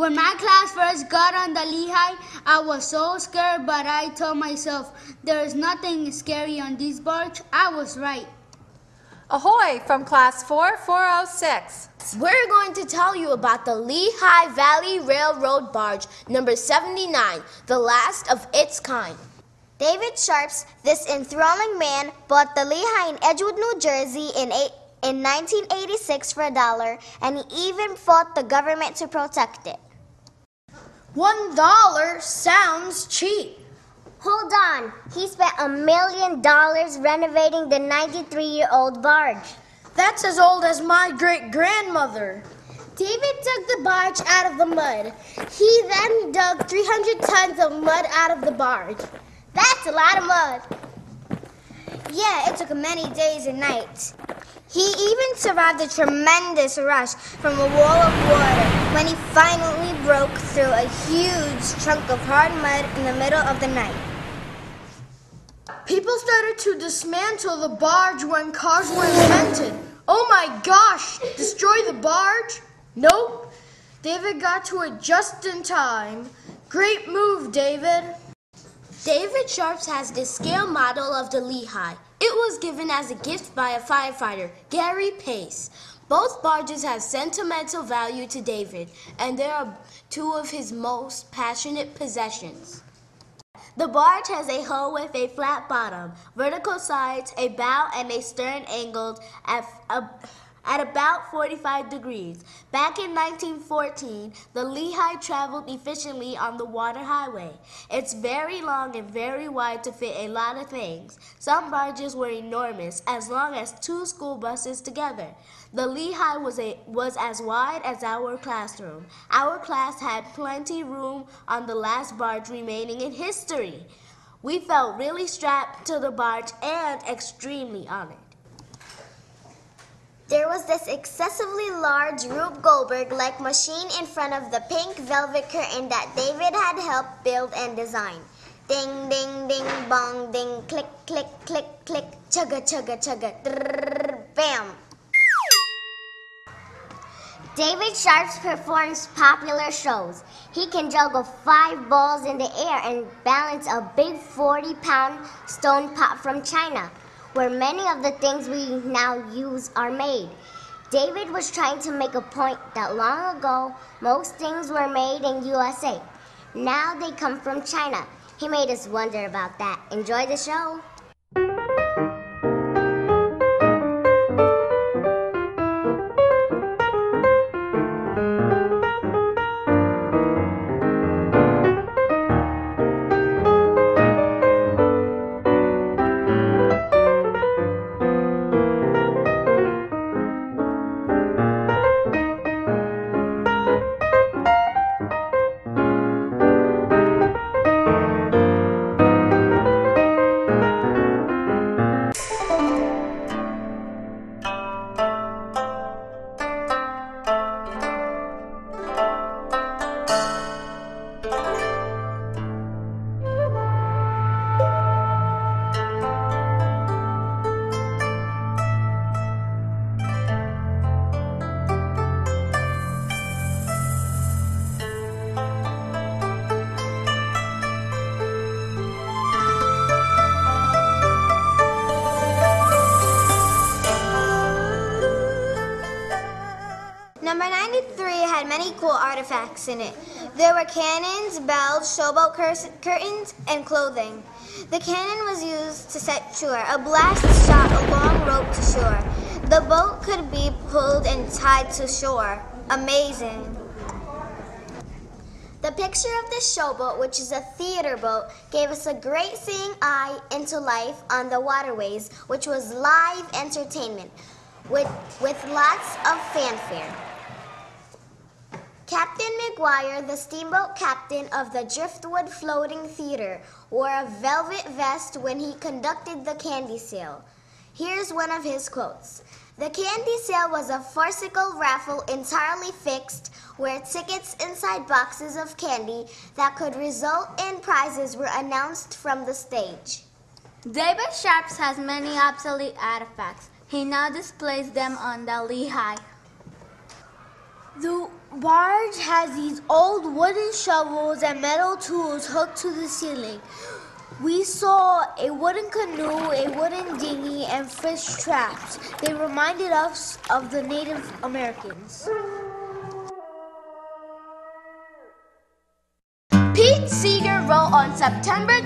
When my class first got on the Lehigh, I was so scared, but I told myself, there is nothing scary on this barge. I was right. Ahoy from Class 4406. We're going to tell you about the Lehigh Valley Railroad Barge, number 79, the last of its kind. David Sharps, this enthralling man, bought the Lehigh in Edgewood, New Jersey in 1986 for $1, and he even fought the government to protect it. $1 sounds cheap. Hold on, he spent $1 million renovating the 93-year-old barge. That's as old as my great-grandmother. David dug the barge out of the mud. He then dug 300 tons of mud out of the barge. That's a lot of mud. Yeah, it took him many days and nights. He even survived a tremendous rush from a wall of water when he finally broke through a huge chunk of hard mud in the middle of the night. People started to dismantle the barge when cars were invented. Oh my gosh, destroy the barge? Nope. David got to it just in time. Great move, David. David Sharps has this scale model of the Lehigh. It was given as a gift by a firefighter, Gary Pace. Both barges have sentimental value to David, and they are two of his most passionate possessions. The barge has a hull with a flat bottom, vertical sides, a bow, and a stern angled at about 45 degrees. Back in 1914, the Lehigh traveled efficiently on the water highway. It's very long and very wide to fit a lot of things. Some barges were enormous, as long as 2 school buses together. The Lehigh was as wide as our classroom. Our class had plenty room on the last barge remaining in history. We felt really strapped to the barge and extremely honored. There was this excessively large Rube Goldberg-like machine in front of the pink velvet curtain that David had helped build and design. Ding, ding, ding, bong, ding, click, click, click, click, chugga, chugga, chugga, drrrr, bam. David Sharps performs popular shows. He can juggle 5 balls in the air and balance a big 40-pound stone pot from China, where many of the things we now use are made. David was trying to make a point that long ago, most things were made in USA. Now they come from China. He made us wonder about that. Enjoy the show. Number 93 had many cool artifacts in it. There were cannons, bells, showboat curtains, and clothing. The cannon was used to set shore. A blast shot a long rope to shore. The boat could be pulled and tied to shore. Amazing. The picture of the showboat, which is a theater boat, gave us a great seeing eye into life on the waterways, which was live entertainment with lots of fanfare. Captain McGuire, the steamboat captain of the Driftwood Floating Theater, wore a velvet vest when he conducted the candy sale. Here's one of his quotes. The candy sale was a farcical raffle entirely fixed, where tickets inside boxes of candy that could result in prizes were announced from the stage. David Sharps has many obsolete artifacts. He now displays them on the Lehigh. The barge has these old wooden shovels and metal tools hooked to the ceiling. We saw a wooden canoe, a wooden dinghy, and fish traps. They reminded us of the Native Americans. Pete Seeger wrote on September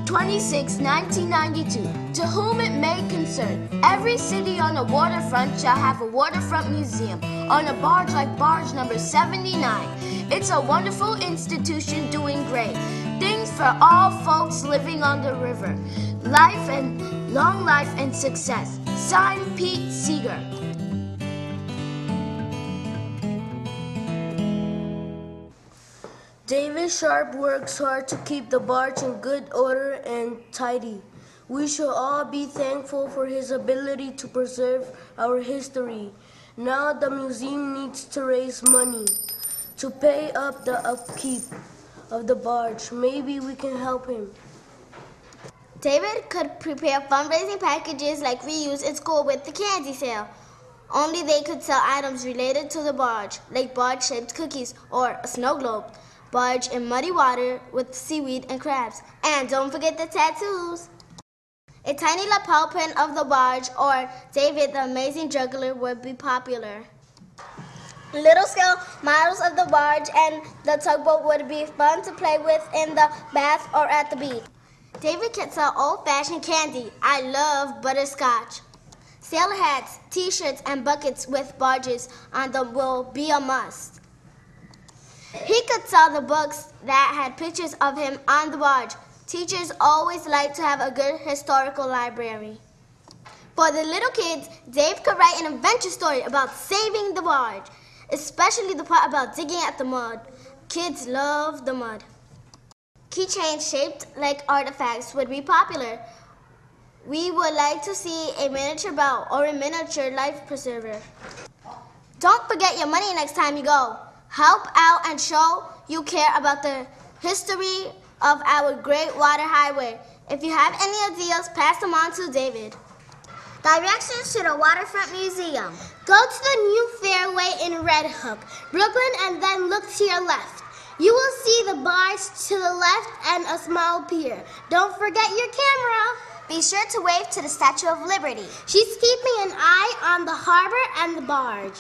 26, 1992, "To whom it may concern, every city on the waterfront shall have a waterfront museum on a barge like barge number 79. It's a wonderful institution doing great things for all folks living on the river. Long life and success. Signed, Pete Seeger." David Sharp works hard to keep the barge in good order and tidy. We should all be thankful for his ability to preserve our history. Now the museum needs to raise money to pay up the upkeep of the barge. Maybe we can help him. David could prepare fundraising packages like we use in school with the candy sale. Only they could sell items related to the barge, like barge-shaped cookies or a snow globe. Barge in muddy water with seaweed and crabs. And don't forget the tattoos. A tiny lapel pin of the barge or David the Amazing Juggler would be popular. Little scale models of the barge and the tugboat would be fun to play with in the bath or at the beach. David can sell old-fashioned candy. I love butterscotch. Sailor hats, t-shirts, and buckets with barges on them will be a must. He could sell the books that had pictures of him on the barge. Teachers always like to have a good historical library. For the little kids, Dave could write an adventure story about saving the barge, especially the part about digging at the mud. Kids love the mud. Keychains shaped like artifacts would be popular. We would like to see a miniature bell or a miniature life preserver. Don't forget your money next time you go. Help out and show you care about the history of our great water highway. If you have any ideas, pass them on to David. Directions to the Waterfront Museum. Go to the new fairway in Red Hook, Brooklyn, and then look to your left. You will see the barge to the left and a small pier. Don't forget your camera. Be sure to wave to the Statue of Liberty. She's keeping an eye on the harbor and the barge.